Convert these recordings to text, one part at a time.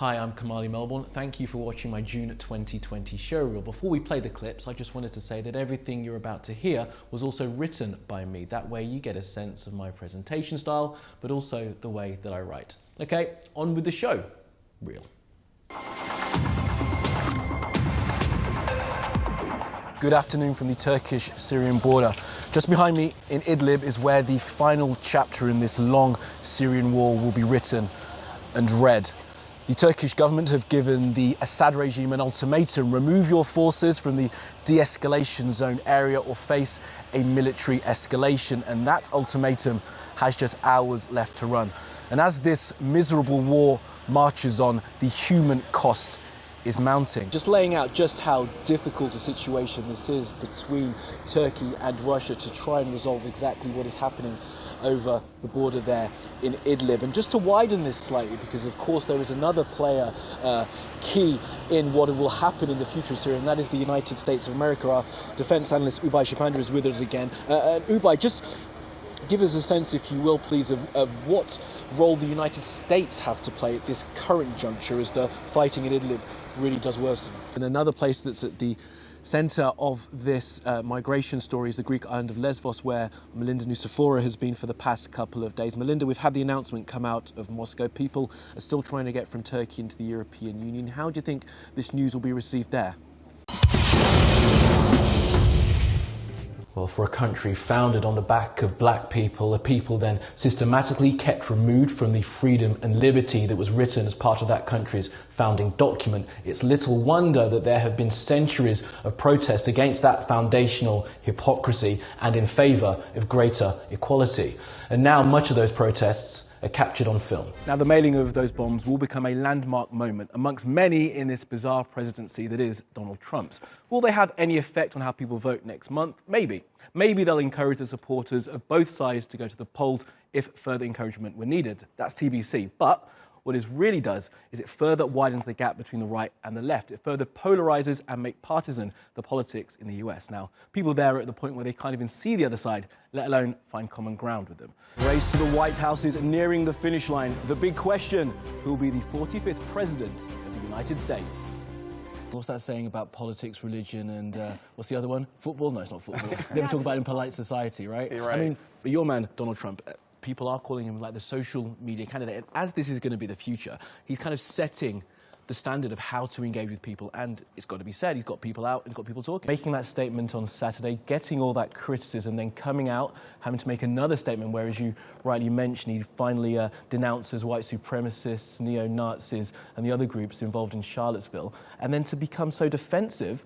Hi, I'm Kamali Melbourne. Thank you for watching my June 2020 showreel. Before we play the clips, I just wanted to say that everything you're about to hear was also written by me. That way you get a sense of my presentation style, but also the way that I write. Okay, on with the show. Reel. Good afternoon from the Turkish-Syrian border. Just behind me in Idlib is where the final chapter in this long Syrian war will be written and read. The Turkish government have given the Assad regime an ultimatum: remove your forces from the de-escalation zone area or face a military escalation. And that ultimatum has just hours left to run. And as this miserable war marches on, the human cost is mounting. Just laying out just how difficult a situation this is between Turkey and Russia to try and resolve exactly what is happening over the border there in Idlib. And just to widen this slightly, because of course there is another player key in what will happen in the future of Syria, and that is the United States of America. Our defense analyst Ubay Shapander is with us again. Ubay, just give us a sense, if you will, please, of what role the United States have to play at this current juncture as the fighting in Idlib really does worsen. And another place that's at the centre of this migration story is the Greek island of Lesbos, where Melinda Nucifora has been for the past couple of days. Melinda, we've had the announcement come out of Moscow. People are still trying to get from Turkey into the European Union. How do you think this news will be received there? Well, for a country founded on the back of black people, a people then systematically kept removed from the freedom and liberty that was written as part of that country's founding document, it's little wonder that there have been centuries of protest against that foundational hypocrisy and in favour of greater equality. And now much of those protests are captured on film. Now, the mailing of those bombs will become a landmark moment amongst many in this bizarre presidency that is Donald Trump's. Will they have any effect on how people vote next month? Maybe. Maybe they'll encourage the supporters of both sides to go to the polls if further encouragement were needed. That's TBC. But what it really does is it further widens the gap between the right and the left. It further polarizes and makes partisan the politics in the US. Now, people there are at the point where they can't even see the other side, let alone find common ground with them. The race to the White House is nearing the finish line. The big question: who will be the 45th president of the United States? What's that saying about politics, religion, and what's the other one? Football? No, it's not football. Never talk about it in polite society, right? You're right. I mean, but your man, Donald Trump, people are calling him like the social media candidate. And as this is going to be the future, he's kind of setting the standard of how to engage with people. And it's got to be said, he's got people out and got people talking. Making that statement on Saturday, getting all that criticism, then coming out, having to make another statement where, as you rightly mentioned, he finally denounces white supremacists, neo-Nazis, and the other groups involved in Charlottesville. And then to become so defensive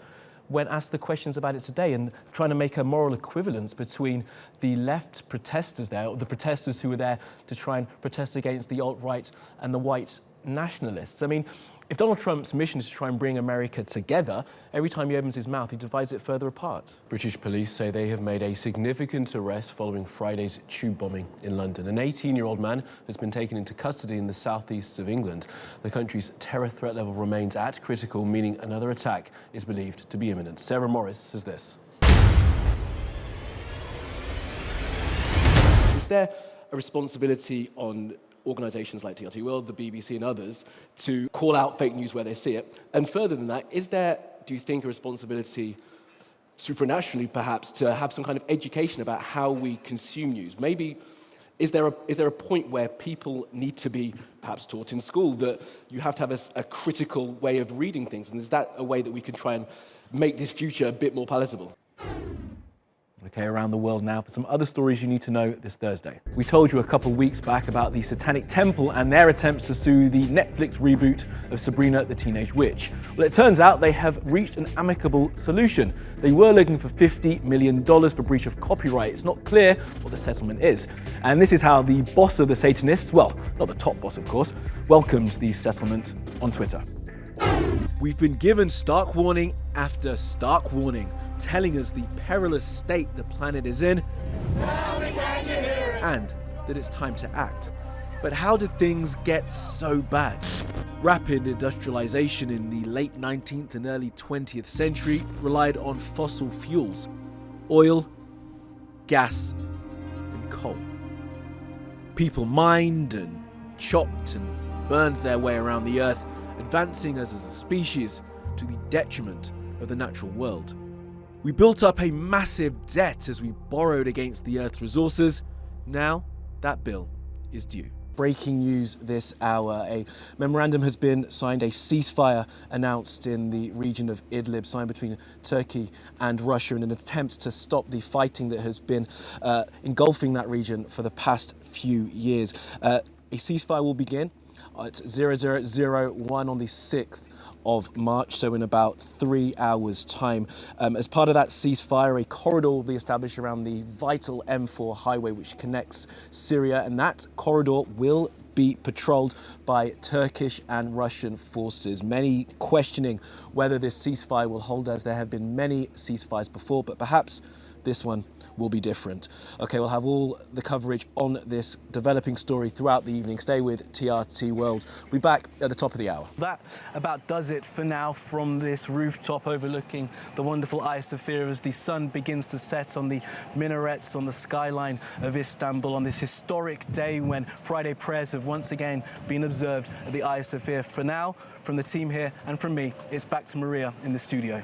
when asked the questions about it today, and trying to make a moral equivalence between the left protesters there, or the protesters who were there to try and protest against the alt-right and the white nationalists. I mean, if Donald Trump's mission is to try and bring America together, every time he opens his mouth, he divides it further apart. British police say they have made a significant arrest following Friday's tube bombing in London. An 18-year-old man has been taken into custody in the southeast of England. The country's terror threat level remains at critical, meaning another attack is believed to be imminent. Sarah Morris says this. Is there a responsibility on organisations like TRT World, the BBC and others to call out fake news where they see it? And further than that, is there, do you think, a responsibility supranationally perhaps to have some kind of education about how we consume news? Maybe is there a point where people need to be perhaps taught in school that you have to have a critical way of reading things? And is that a way that we can try and make this future a bit more palatable? Okay, around the world now for some other stories you need to know this Thursday. We told you a couple of weeks back about the Satanic Temple and their attempts to sue the Netflix reboot of Sabrina the Teenage Witch. Well, it turns out they have reached an amicable solution. They were looking for $50 million for breach of copyright. It's not clear what the settlement is. And this is how the boss of the Satanists, well, not the top boss of course, welcomed the settlement on Twitter. We've been given stark warning after stark warning, telling us the perilous state the planet is in and that it's time to act. But how did things get so bad? Rapid industrialization in the late 19th and early 20th century relied on fossil fuels: oil, gas, and coal. People mined and chopped and burned their way around the earth advancing us as a species to the detriment of the natural world. We built up a massive debt as we borrowed against the Earth's resources. Now, that bill is due. Breaking news this hour, a memorandum has been signed, a ceasefire announced in the region of Idlib, signed between Turkey and Russia in an attempt to stop the fighting that has been engulfing that region for the past few years. A ceasefire will begin at 0001 on the 6th of March, so in about 3 hours' time. As part of that ceasefire, a corridor will be established around the vital M4 highway which connects Syria, and that corridor will be patrolled by Turkish and Russian forces. Many questioning whether this ceasefire will hold, as there have been many ceasefires before, but perhaps this one will be different. Okay, we'll have all the coverage on this developing story throughout the evening. Stay with TRT World. We'll be back at the top of the hour. That about does it for now from this rooftop overlooking the wonderful Hagia Sophia as the sun begins to set on the minarets on the skyline of Istanbul on this historic day when Friday prayers have once again been observed at the Hagia Sophia. For now, from the team here and from me, it's back to Maria in the studio.